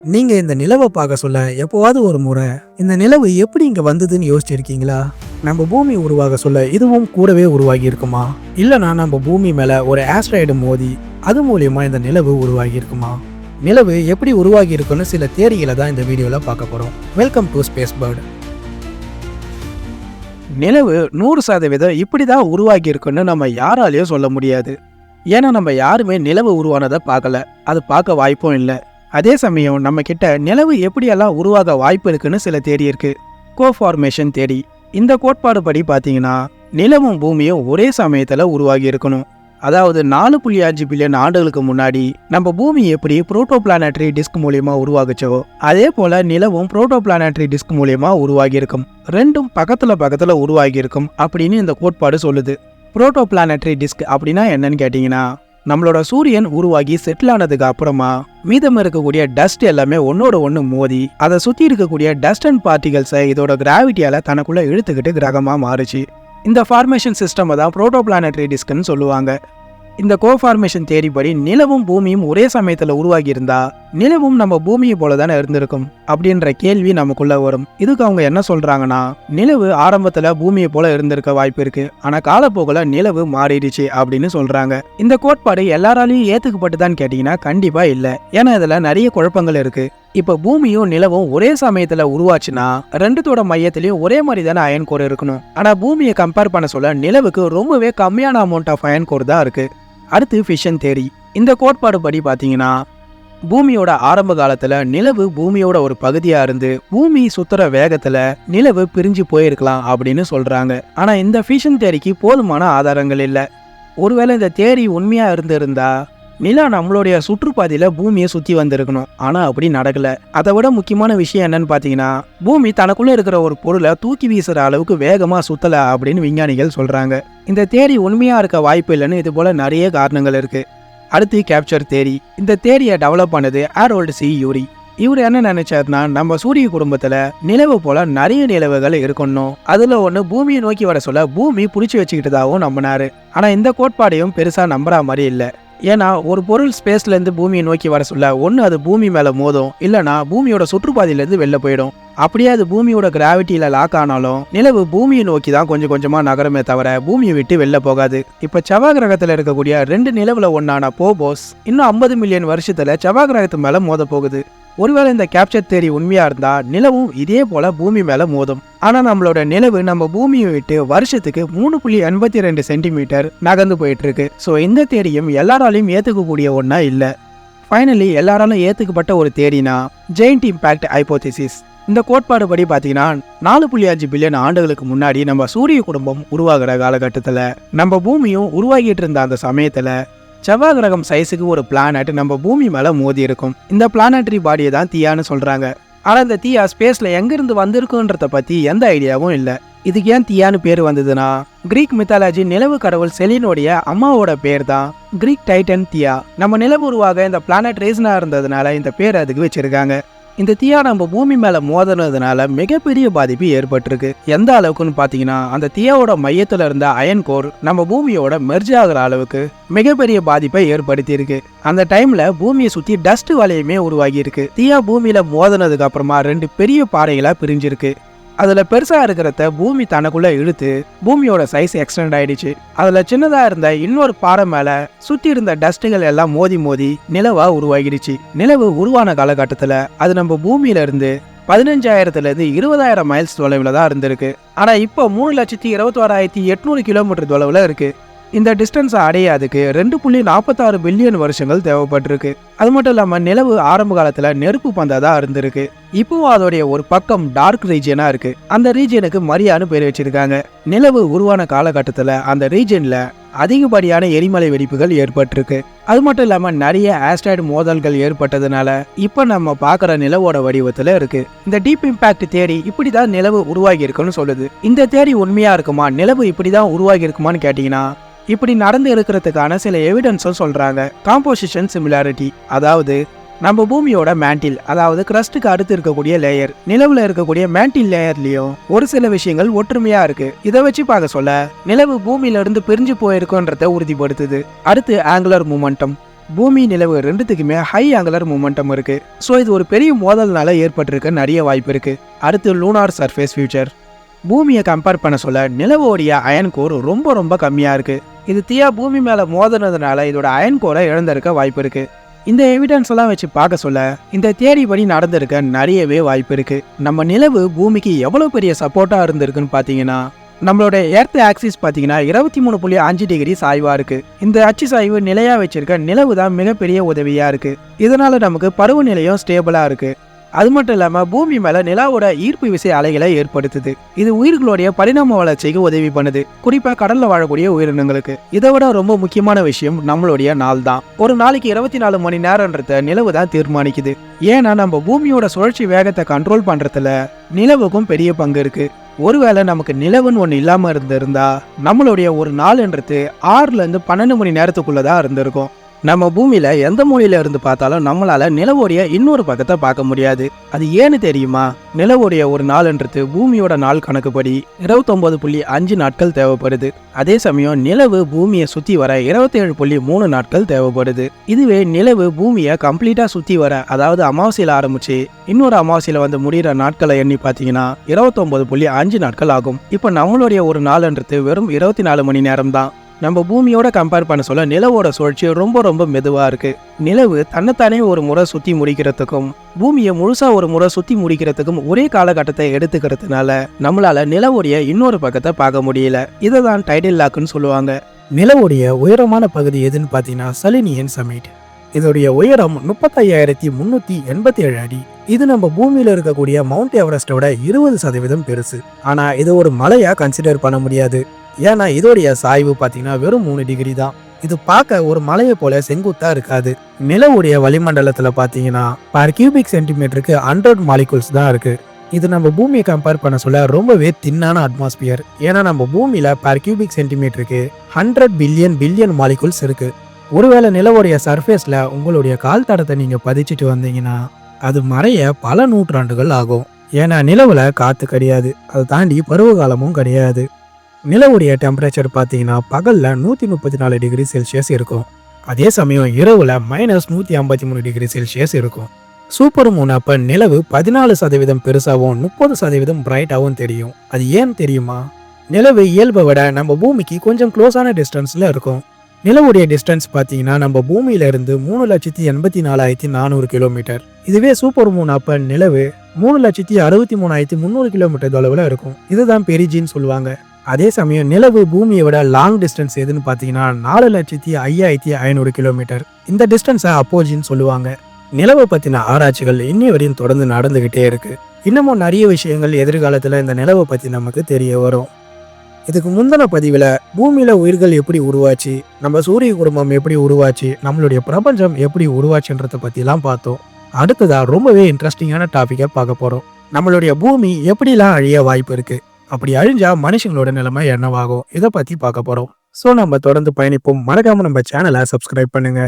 நீங்க இந்த நிலவை பார்க்க சொல்ல எப்போவாவது ஒரு முறை இந்த நிலவு எப்படி இங்க வந்ததுன்னு யோசிச்சிருக்கீங்களா? நம்ம பூமி உருவாக சொல்ல இதுவும் கூடவே உருவாகி இருக்குமா? இல்லனா நம்ம பூமி மேல ஒரு ஆஸ்ட்ராய்டு மோதி அது மூலியமா இந்த நிலவு உருவாகி இருக்குமா? நிலவு எப்படி உருவாகி இருக்குன்னு சில தியரிகளை தான் இந்த வீடியோல பார்க்க போறோம். Welcome to space bird. நிலவு 100% இப்படி தான் உருவாகி இருக்குன்னு நம்ம யாராலையும் சொல்ல முடியாது. ஏன்னா நம்ம யாருமே நிலவு உருவானதை பார்க்கல, அது பார்க்க வாய்ப்பும் இல்லை. அதே சமயம் நம்ம கிட்ட நிலவு எப்படியெல்லாம் உருவாக வாய்ப்பு இருக்குன்னு சில தேடி இருக்கு. கோஃபார்மேஷன் தேடி. இந்த கோட்பாடு படி பார்த்தீங்கன்னா நிலவும் பூமியும் ஒரே சமயத்தில் உருவாகி இருக்கணும். அதாவது 4.5 பில்லியன் ஆண்டுகளுக்கு முன்னாடி நம்ம பூமி எப்படி புரோட்டோபிளானட்டரி டிஸ்க் மூலியமா உருவாகுச்சோ அதே போல நிலவும் புரோட்டோபிளானட்டரி டிஸ்க் மூலியமா உருவாகி இருக்கும். ரெண்டும் பக்கத்துல உருவாகி இருக்கும் அப்படின்னு இந்த கோட்பாடு சொல்லுது. புரோட்டோபிளானட்டரி டிஸ்க் அப்படின்னா என்னன்னு கேட்டீங்கன்னா, நம்மளோட சூரியன் உருவாகி செட்டில் ஆனதுக்கு அப்புறமா மீதம் இருக்கக்கூடிய டஸ்ட் எல்லாமே ஒன்னோட ஒன்று மோதி அதை சுற்றி இருக்கக்கூடிய டஸ்ட் அண்ட் பார்ட்டிகல்ஸை இதோட கிராவிட்டியால தனக்குள்ள இழுத்துக்கிட்டு கிரகமா மாறுச்சு. இந்த ஃபார்மேஷன் சிஸ்டம் தான் புரோட்டோபிளானட்டரி டிஸ்க்னு சொல்லுவாங்க. இந்த கோஃபார்மேஷன் தேரி படி நிலவும் பூமியும் ஒரே சமயத்தில் உருவாகி இருந்தா நிலவும் நம்ம பூமியை போல தானே இருந்திருக்கும் அப்படின்ற கேள்வி நமக்குள்ள வரும். இதுக்கு அவங்க என்ன சொல்றாங்கன்னா, நிலவு ஆரம்பத்துல பூமியை போல இருந்திருக்க வாய்ப்பு இருக்கு, ஆனா காலப்போக்கில் நிலவு மாறிடுச்சு அப்படின்னு சொல்றாங்க. இந்த கோட்பாடு எல்லாராலையும் ஏத்துக்கப்பட்டுதான்னு கேட்டீங்கன்னா கண்டிப்பா இல்லை. ஏன்னா இதுல நிறைய குழப்பங்கள் இருக்கு. இப்ப பூமியும் நிலவும் ஒரே சமயத்துல உருவாச்சுன்னா ரெண்டுத்தோட மையத்திலயும் ஒரே மாதிரி தானே அயன் கோர் இருக்கணும். ஆனா பூமியை கம்பேர் பண்ண சொல்ல நிலவுக்கு ரொம்பவே கம்மியான அமௌண்ட் ஆஃப் அயன் கோர் தான் இருக்கு. அடுத்து ஃபிஷன் தேரி. இந்த கோட்பாடு படி பார்த்தீங்கன்னா பூமியோட ஆரம்ப காலத்துல நிலவு பூமியோட ஒரு பகுதியா இருந்து பூமி சுத்துற வேகத்துல நிலவு பிரிஞ்சு போயிருக்கலாம் அப்படின்னு சொல்றாங்க. ஆனா இந்த ஃபிஷன் தேரிக்கு போதுமான ஆதாரங்கள் இல்லை. ஒருவேளை இந்த தேரி உண்மையா இருந்தா நிலா நம்மளுடைய சுற்றுப்பாதையில பூமியை சுத்தி வந்திருக்கணும். ஆனா அப்படி நடக்கல. அதை விட முக்கியமான விஷயம் என்னன்னு பாத்தீங்கன்னா, பூமி தனக்குள்ள இருக்கிற ஒரு பொருளை தூக்கி வீசுற அளவுக்கு வேகமா சுத்தல அப்படின்னு விஞ்ஞானிகள் சொல்றாங்க. இந்த தேரி உண்மையா இருக்க வாய்ப்பு இல்லைன்னு இது போல நிறைய காரணங்கள் இருக்கு. அடுத்து கேப்சர் தேரி. இந்த தேரியை டெவலப் பண்ணது ஹாரோல்ட் சி யூரி. இவர் என்ன நினைச்சாருன்னா, நம்ம சூரிய குடும்பத்துல நிலவு போல நிறைய நிலவுகள் இருக்கணும், அதுல ஒண்ணு பூமியை நோக்கி வர சொல்ல பூமி புடிச்சு வச்சுக்கிட்டதாகவும் நம்பினாரு. ஆனா இந்த கோட்பாடையும் பெருசா நம்புற மாதிரி இல்லை. ஏன்னா ஒரு பொருள் ஸ்பேஸ்ல இருந்து பூமியை நோக்கி வர சொல்ல ஒன்று அது பூமி மேல மோதும், இல்லைனா பூமியோட சுற்றுப்பாதையிலேருந்து வெளில போயிடும். அப்படியே அது பூமியோட கிராவிட்டியில லாக் ஆனாலும் நிலவு பூமியை நோக்கி தான் கொஞ்சம் கொஞ்சமா நகரமே தவிர பூமியை விட்டு வெளில போகாது. இப்ப செவ்வாய் கிரகத்துல இருக்கக்கூடிய 2 நிலவுல ஒன்னான போபோஸ் இன்னும் 50 மில்லியன் வருஷத்துல செவ்வாய் கிரகத்து மேல மோத போகுது. ஒருவேளை இந்த கேப்சர் தேரி உண்மையா இருந்தா நிலவும் இதே போல பூமி மேல மோதும். ஆனா நம்மளோட நிலவு நம்ம பூமியை விட்டு வருஷத்துக்கு 3.82 சென்டிமீட்டர் நகர்ந்து போயிட்டு இருக்கு. ஸோ இந்த தேரியும் எல்லாராலையும் ஏத்துக்கக்கூடிய ஒன்னா இல்ல. ஃபைனலி எல்லாராலும் ஏத்துக்கப்பட்ட ஒரு தேரினா ஜெயிண்ட் இம்பாக்ட் ஹைபோதீசிஸ். இந்த கோட்பாடு படி பார்த்தீங்கன்னா 4.5 பில்லியன் ஆண்டுகளுக்கு முன்னாடி நம்ம சூரிய குடும்பம் உருவாகிற காலகட்டத்தில் நம்ம பூமியும் உருவாகிட்டு இருந்த அந்த சமயத்தில் செவ்வாய் கிரகம் சைஸுக்கு ஒரு பிளானட் நம்ம பூமி மேலே மோதி இருக்கும். இந்த பிளானட்டரி பாடியை தான் தீயான்னு சொல்கிறாங்க. ஆனால் இந்த தீயா ஸ்பேஸில் எங்கேருந்து வந்திருக்குன்றத பற்றி எந்த ஐடியாவும் இல்லை. இதுக்கு ஏன் தீயான்னு பேர் வந்ததுன்னா, கிரீக் மித்தாலஜி நிலவு கடவுள் செலினோடைய அம்மாவோட பேர் தான் கிரீக் டைட்டன் தியா. நம்ம நிலவு உருவாக இந்த பிளானட் ரீசனாக இருந்ததுனால இந்த பேர் அதுக்கு வச்சிருக்காங்க. இந்த தீயா நம்ம பூமி மேல மோதினதுனால மிகப்பெரிய பாதிப்பு ஏற்பட்டிருக்கு. எந்த அளவுக்குன்னு பாத்தீங்கன்னா, அந்த தீயாவோட மையத்துல இருந்த அயன் கோர் நம்ம பூமியோட மெர்ஜ் ஆகிற அளவுக்கு மிகப்பெரிய பாதிப்பை ஏற்படுத்தி இருக்கு. அந்த டைம்ல பூமியை சுத்தி டஸ்ட் வலையுமே உருவாகி இருக்கு. தீயா பூமியில மோதினதுக்கு அப்புறமா 2 பெரிய பாறைகளா பிரிஞ்சிருக்கு. அதுல பெருசா இருக்கிறத பூமி தனக்குள்ள இழுத்து பூமியோட சைஸ் எக்ஸ்டெண்ட் ஆயிடுச்சு. அதுல சின்னதா இருந்த இன்னொரு பாறை மேல சுத்தி இருந்த டஸ்ட்டுகள் எல்லாம் மோதி நிலவா உருவாகிடுச்சு. நிலவு உருவான காலகட்டத்துல அது நம்ம பூமியில இருந்து 15,000 20,000 மைல்ஸ் தொலைவில் தான் இருந்திருக்கு. ஆனா இப்போ 3,26,800 கிலோமீட்டர் தொலைவில் இருக்கு. இந்த டிஸ்டன்ஸை அடையாதுக்கு 2.46 பில்லியன் வருஷங்கள் தேவைப்பட்டிருக்கு. அது மட்டும் இல்லாமல் நிலவு ஆரம்ப காலத்தில் நெருப்பு பந்தா தான் இருந்திருக்கு. இப்போவும் அதோடைய ஒரு பக்கம் டார்க் ரீஜியனா இருக்கு. அந்த ரீஜியனுக்கு மரியான்னு பேர் வச்சிருக்காங்க. நிலவு உருவான காலகட்டத்தில் அந்த ரீஜியன்ல அதிகப்படியான எரிமலை வெடிப்புகள் ஏற்பட்டிருக்கு. அது மட்டும் இல்லாமல் நிறைய ஆஸ்ட்ராய்டு மோதல்கள் ஏற்பட்டதுனால இப்போ நம்ம பார்க்குற நிலவோட வடிவத்தில் இருக்கு. இந்த டீப் இம்பாக்ட் தேரி இப்படி தான் நிலவு உருவாகி இருக்குன்னு சொல்லுது. இந்த தேரி உண்மையா இருக்குமா, நிலவு இப்படி தான் உருவாகி இருக்குமான்னு கேட்டிங்கன்னா, இப்படி நடந்து இருக்கிறதுக்கான சில எவிடன்ஸும் சொல்றாங்க. காம்போசிஷன் சிமிலாரிட்டி, அதாவது நம்ம பூமியோட மேண்டில், அதாவது கிரஸ்டுக்கு அடுத்து இருக்கக்கூடிய லேயர், நிலவுல இருக்கக்கூடிய மேண்டில் லேயர்லயும் ஒரு சில விஷயங்கள் ஒற்றுமையா இருக்கு. இதை வச்சு பார்க்க சொல்ல நிலவு பூமியில இருந்து பிரிஞ்சு போயிருக்குன்றத உறுதிப்படுத்துது. அடுத்து ஆங்குலர் மூமெண்டம். பூமி நிலவு ரெண்டுத்துக்குமே ஹை ஆங்குலர் மொமெண்டம் இருக்கு. ஸோ இது ஒரு பெரிய மோதல்னால ஏற்பட்டிருக்க நிறைய வாய்ப்பு இருக்கு. அடுத்து லூனார் சர்ஃபேஸ் ஃபியூச்சர். பூமியை கம்பேர் பண்ண சொல்ல நிலவோடைய அயன் கோர் ரொம்ப ரொம்ப கம்மியாக இருக்கு. இது தீயா பூமி மேலே மோதினதுனால இதோட அயன் கோரை இழந்திருக்க வாய்ப்பு இருக்கு. இந்த எவிடன்ஸ் எல்லாம் வச்சு பார்க்க சொல்ல இந்த தியரி படி நடந்திருக்க நிறையவே வாய்ப்பு இருக்கு. நம்ம நிலவு பூமிக்கு எவ்வளோ பெரிய சப்போர்ட்டாக இருந்திருக்குன்னு பார்த்தீங்கன்னா, நம்மளோட எர்த் ஆக்சிஸ் பார்த்தீங்கன்னா 23.5 டிகிரி சாய்வாக இருக்கு. இந்த அச்சு சாய்வு நிலையாக வச்சிருக்க நிலவு தான் மிகப்பெரிய உதவியாக இருக்கு. இதனால நமக்கு பருவநிலையும் ஸ்டேபிளாக இருக்கு. அது மட்டும் இல்லாமல் பூமி மேலே நிலாவோட ஈர்ப்பு விசை அலைகளை ஏற்படுத்துது. இது உயிர்களுடைய பரிணாம வளர்ச்சிக்கு உதவி பண்ணுது, குறிப்பாக கடல்ல வாழக்கூடிய உயிரினங்களுக்கு. இதை விட ரொம்ப முக்கியமான விஷயம் நம்மளுடைய நாள் தான். ஒரு நாளைக்கு 24 மணி நேரம்ன்றத நிலவு தான் தீர்மானிக்குது. ஏன்னா நம்ம பூமியோட சுழற்சி வேகத்தை கண்ட்ரோல் பண்றதுல நிலவுக்கும் பெரிய பங்கு இருக்கு. ஒருவேளை நமக்கு நிலவுன்னு ஒன்று இல்லாமல் இருந்திருந்தா நம்மளுடைய ஒரு நாள்ன்றது 6லேருந்து 12 மணி நேரத்துக்குள்ளதான் இருந்திருக்கும். நம்ம பூமியில எந்த மூலையில இருந்து பார்த்தாலும் நம்மளால நிலவோடைய இன்னொரு பக்கத்தை பார்க்க முடியாது. அது ஏன்னு தெரியுமா? நிலவோடைய ஒரு நாள்ன்றது பூமியோட நாள் கணக்குப்படி 29.5 நாட்கள் தேவைப்படுது. அதே சமயம் நிலவு பூமியை சுத்தி வர 27.3 நாட்கள் தேவைப்படுது. இதுவே நிலவு பூமியை கம்ப்ளீட்டா சுத்தி வர, அதாவது அமாவாசையில ஆரம்பிச்சு இன்னொரு அமாவாசையில வந்து முடிகிற நாட்களை எண்ணி பார்த்தீங்கன்னா 29.5 நாட்கள் ஆகும். இப்போ நம்மளுடைய ஒரு நாள்ன்றது வெறும் 24 மணி நேரம் தான். நம்ம பூமியோட கம்பேர் பண்ண சொல்ல நிலவோட சுழற்சி ரொம்ப ரொம்ப மெதுவாக இருக்கு. நிலவு தன்னைத்தானே ஒரு முறை சுற்றி முடிக்கிறதுக்கும் பூமியை முழுசா ஒரு முறை சுற்றி முடிக்கிறதுக்கும் ஒரே காலகட்டத்தை எடுத்துக்கிறதுனால நம்மளால நிலவுடைய இன்னொரு பக்கத்தை பார்க்க முடியல. இதை தான் டைடல் லாக்குன்னு சொல்லுவாங்க. நிலவுடைய உயரமான பகுதி எதுன்னு பார்த்தீங்கன்னா சலினியன் சமிட். இதோடைய உயரம் 35,387 அடி. இது நம்ம பூமியில இருக்கக்கூடிய மவுண்ட் எவரெஸ்டோட 20% பெருசு. ஆனா இது ஒரு மலையா கன்சிடர் பண்ண முடியாது. ஏன்னா இதோடைய சாய்வு பார்த்தீங்கன்னா வெறும் 3 டிகிரி தான். இது பார்க்க ஒரு மலையை போல செங்குத்தா இருக்காது. நிலவுடைய வளிமண்டலத்துல பார்த்தீங்கன்னா பர் கியூபிக் சென்டிமீட்டருக்கு 100 மாலிகுல்ஸ் தான் இருக்கு. இது நம்ம பூமியை கம்பேர் பண்ண சொல்ல ரொம்பவே தின்னான அட்மாஸ்பியர். ஏன்னா நம்ம பூமியில பர் கியூபிக் சென்டிமீட்டருக்கு 100 பில்லியன் மாலிகுல்ஸ் இருக்கு. ஒருவேளை நிலவுடைய சர்ஃபேஸ்ல உங்களுடைய கால் தடத்தை நீங்க பதிச்சுட்டு வந்தீங்கன்னா அது மறைய பல நூற்றாண்டுகள் ஆகும். ஏன்னா நிலவுல காத்து கிடையாது, அதை தாண்டி பருவகாலமும் கிடையாது. நிலவுடைய டெம்பரேச்சர் பார்த்தீங்கன்னா பகல்ல 134 டிகிரி செல்சியஸ் இருக்கும். அதே சமயம் இரவுல -153 டிகிரி செல்சியஸ் இருக்கும். சூப்பர் மூன் அப்ப நிலவு 14% பெருசாகவும் 30% பிரைட்டாகவும் தெரியும். அது ஏன் தெரியுமா? நிலவு இயல்பை விட நம்ம பூமிக்கு கொஞ்சம் க்ளோஸான டிஸ்டன்ஸ்ல இருக்கும். நிலவுடைய டிஸ்டன்ஸ் பார்த்தீங்கன்னா நம்ம பூமியில இருந்து 3,84,400 கிலோமீட்டர். இதுவே சூப்பர் மூன் அப்ப நிலவு 3,63,300 கிலோமீட்டர் தொலைவில் இருக்கும். இதுதான் பெரிஜின்னு சொல்லுவாங்க. அதே சமயம் நிலவு பூமியை விட லாங் டிஸ்டன்ஸ் எதுன்னு பார்த்தீங்கன்னா 4,05,500 கிலோமீட்டர். இந்த டிஸ்டன்ஸை அப்போஜின்னு சொல்லுவாங்க. நிலவை பற்றின ஆராய்ச்சிகள் இன்னி வரையும் தொடர்ந்து நடந்துகிட்டே இருக்கு. இன்னமும் நிறைய விஷயங்கள் எதிர்காலத்தில் இந்த நிலவை பற்றி நமக்கு தெரிய வரும். இதுக்கு முந்தின பதிவில் பூமியில உயிர்கள் எப்படி உருவாச்சு, நம்ம சூரிய குடும்பம் எப்படி உருவாச்சு, நம்மளுடைய பிரபஞ்சம் எப்படி உருவாச்சுன்றத பற்றிலாம் பார்த்தோம். அடுத்ததா ரொம்பவே இன்ட்ரெஸ்டிங்கான டாப்பிக்கை பார்க்க போகிறோம். நம்மளுடைய பூமி எப்படிலாம் அழிய வாய்ப்பு இருக்கு, அப்படி அழிஞ்சா மனுஷங்களோட நிலைமை என்னவாகும், இதை பற்றி பார்க்க போகிறோம். ஸோ நம்ம தொடர்ந்து பயணிப்போம். மறக்காம நம்ம சேனலை சப்ஸ்கிரைப் பண்ணுங்க.